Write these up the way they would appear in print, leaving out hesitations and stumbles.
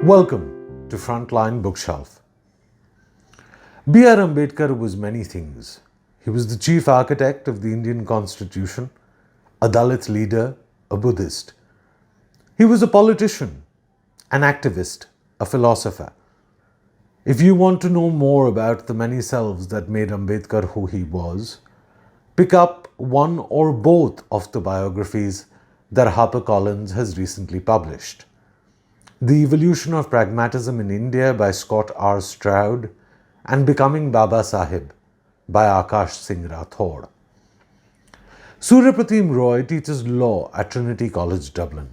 Welcome to Frontline Bookshelf. B.R. Ambedkar was many things. He was the chief architect of the Indian Constitution, a Dalit leader, a Buddhist. He was a politician, an activist, a philosopher. If you want to know more about the many selves that made Ambedkar who he was, pick up one or both of the biographies that HarperCollins has recently published. The Evolution of Pragmatism in India by Scott R. Stroud and Becoming Babasaheb by Aakash Singh Rathore. Suryapratim Roy teaches law at Trinity College, Dublin.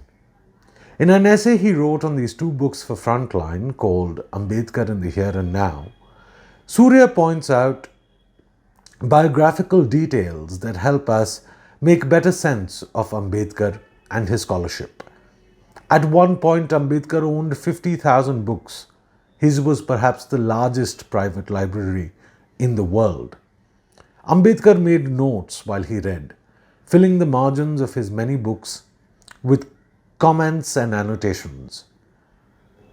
In an essay he wrote on these two books for Frontline called Ambedkar in the Here and Now, Surya points out biographical details that help us make better sense of Ambedkar and his scholarship. At one point, Ambedkar owned 50,000 books. His was perhaps the largest private library in the world. Ambedkar made notes while he read, filling the margins of his many books with comments and annotations.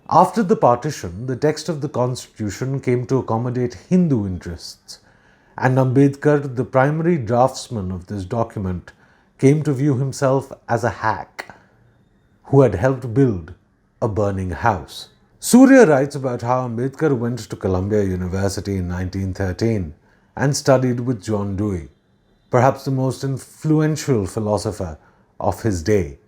After the partition, the text of the Constitution came to accommodate Hindu interests, and Ambedkar, the primary draftsman of this document, came to view himself as a hack who had helped build a burning house. Surya writes about how Ambedkar went to Columbia University in 1913 and studied with John Dewey, perhaps the most influential philosopher of his day.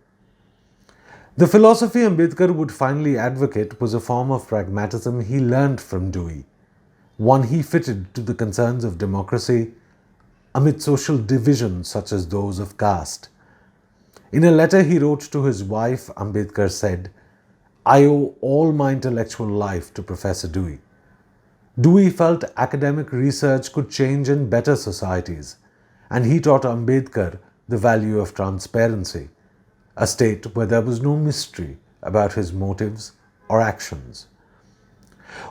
The philosophy Ambedkar would finally advocate was a form of pragmatism he learned from Dewey, one he fitted to the concerns of democracy amid social divisions such as those of caste. In a letter he wrote to his wife, Ambedkar said, "I owe all my intellectual life to Professor Dewey." Dewey felt academic research could change and better societies, and he taught Ambedkar the value of transparency, a state where there was no mystery about his motives or actions.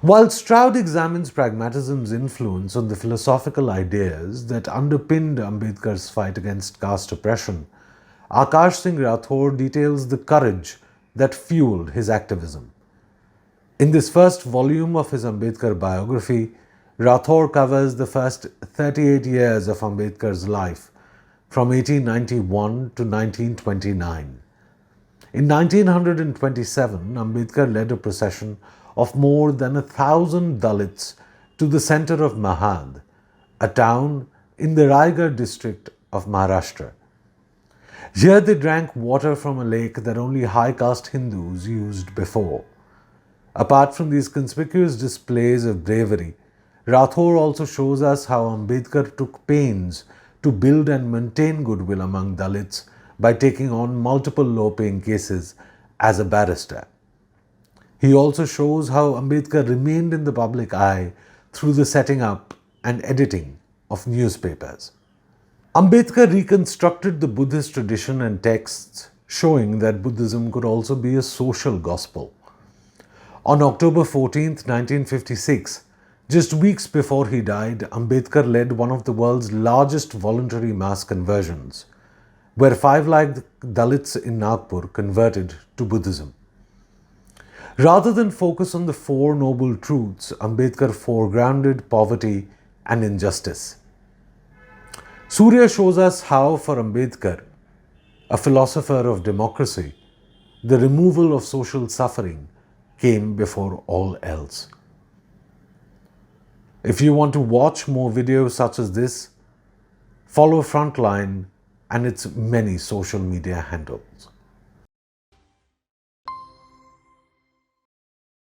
While Stroud examines pragmatism's influence on the philosophical ideas that underpinned Ambedkar's fight against caste oppression, Aakash Singh Rathore details the courage that fueled his activism. In this first volume of his Ambedkar biography, Rathore covers the first 38 years of Ambedkar's life, from 1891 to 1929. In 1927, Ambedkar led a procession of more than 1,000 Dalits to the center of Mahad, a town in the Raigad district of Maharashtra. Here they drank water from a lake that only high-caste Hindus used before. Apart from these conspicuous displays of bravery, Rathore also shows us how Ambedkar took pains to build and maintain goodwill among Dalits by taking on multiple low-paying cases as a barrister. He also shows how Ambedkar remained in the public eye through the setting up and editing of newspapers. Ambedkar reconstructed the Buddhist tradition and texts, showing that Buddhism could also be a social gospel. On October 14, 1956, just weeks before he died, Ambedkar led one of the world's largest voluntary mass conversions, where 5 lakh Dalits in Nagpur converted to Buddhism. Rather than focus on the Four Noble Truths, Ambedkar foregrounded poverty and injustice. Surya shows us how, for Ambedkar, a philosopher of democracy, the removal of social suffering came before all else. If you want to watch more videos such as this, follow Frontline and its many social media handles.